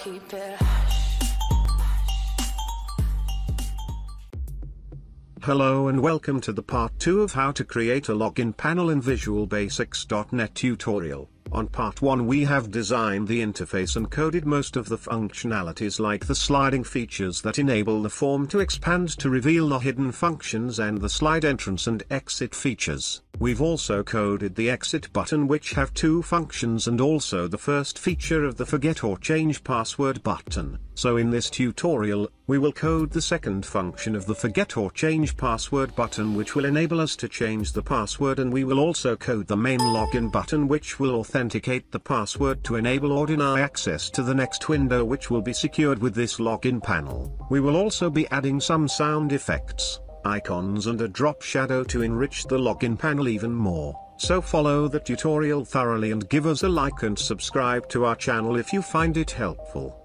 keep it. Hello and welcome to the part 2 of how to create a login panel in Visual Basics.NET tutorial. On part 1 we have designed the interface and coded most of the functionalities like the sliding features that enable the form to expand to reveal the hidden functions and the slide entrance and exit features. We've also coded the exit button which have two functions and also the first feature of the forget or change password button. So in this tutorial, we will code the second function of the forget or change password button which will enable us to change the password, and we will also code the main login button which will authenticate the password to enable or deny access to the next window which will be secured with this login panel. We will also be adding some sound effects, icons and a drop shadow to enrich the login panel even more. So follow the tutorial thoroughly and give us a like and subscribe to our channel if you find it helpful.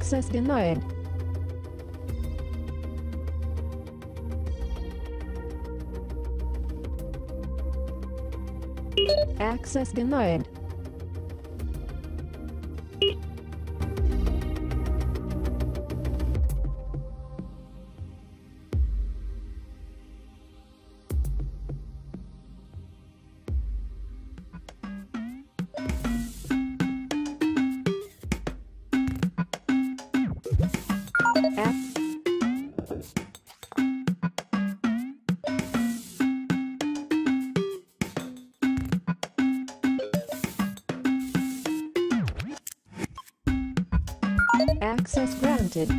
Access denied. Access denied. Access granted.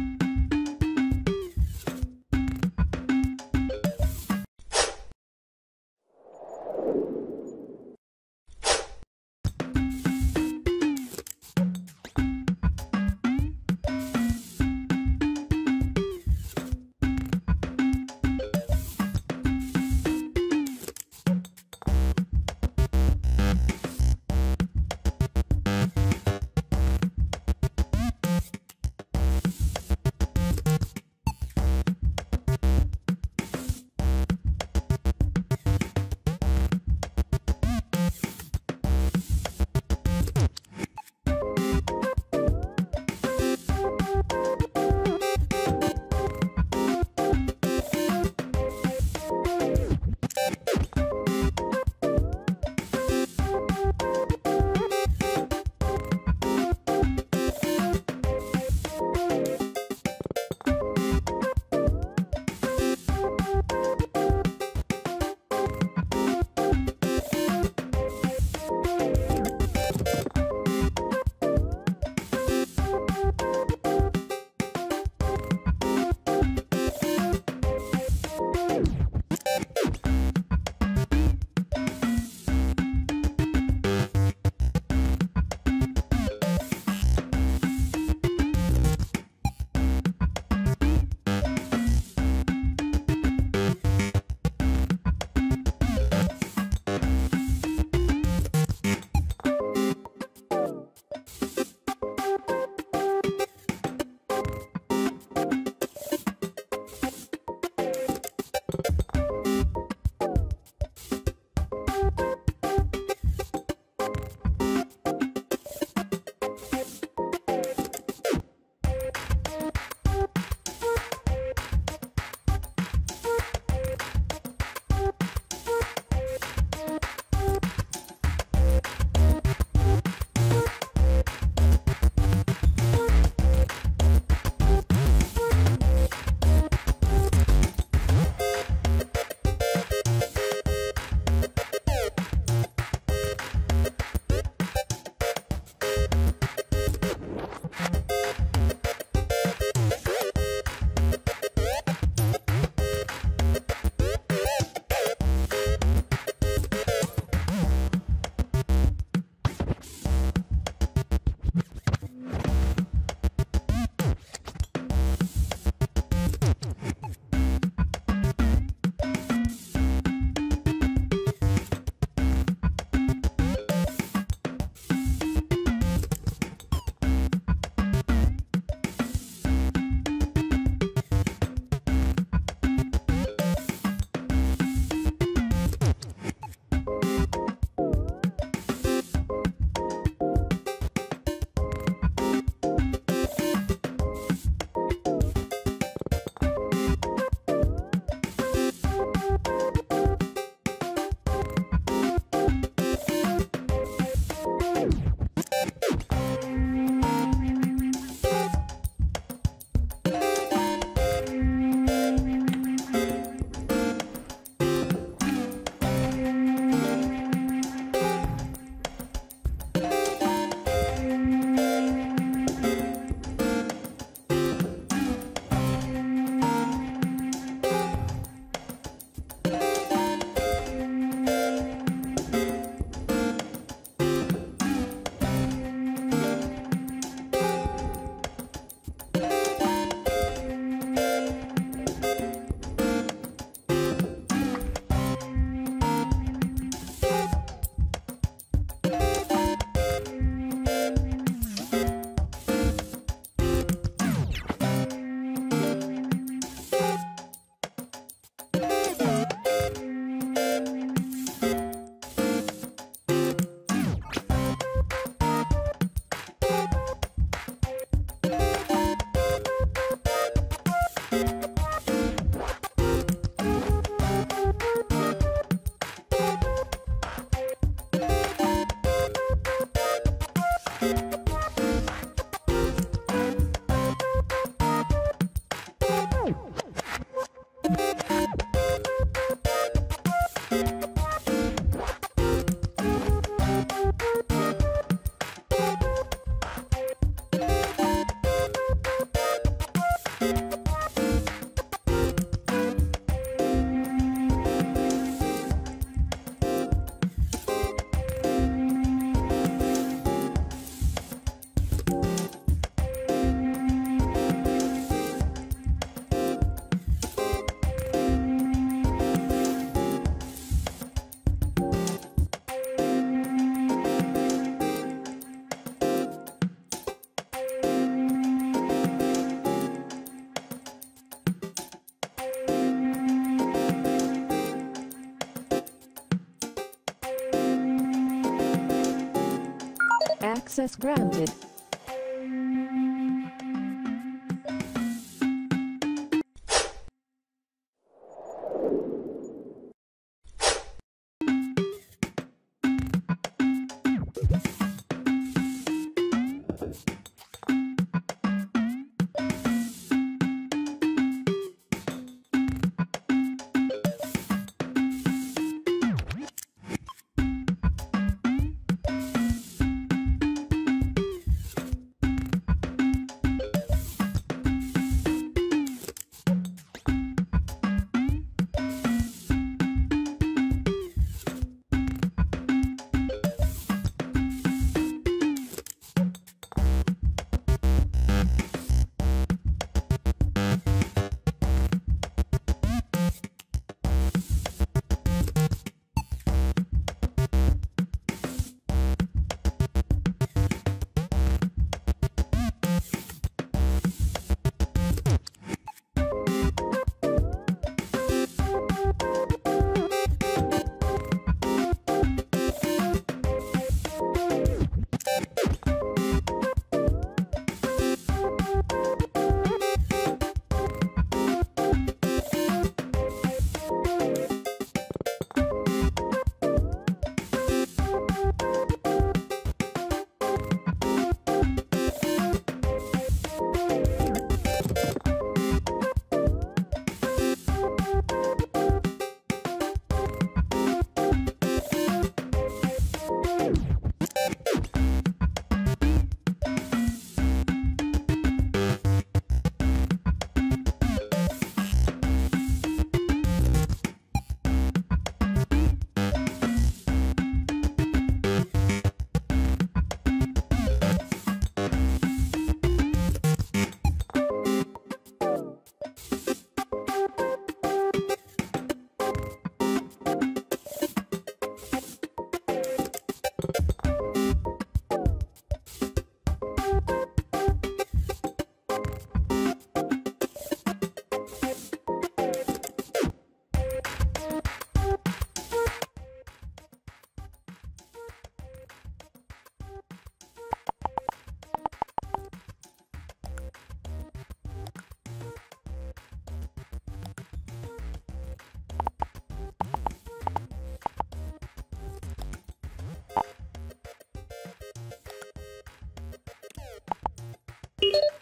Access granted.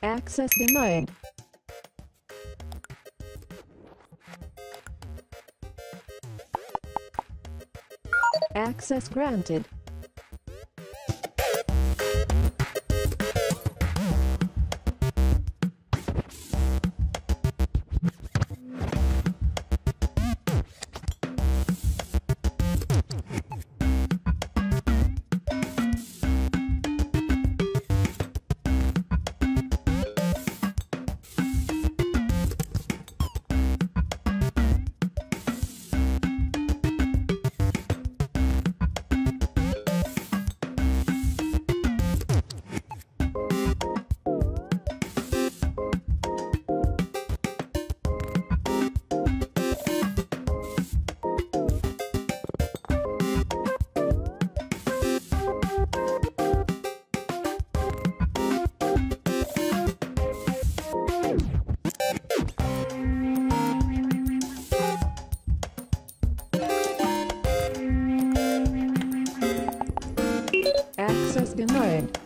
Access denied. Access granted. Access denied.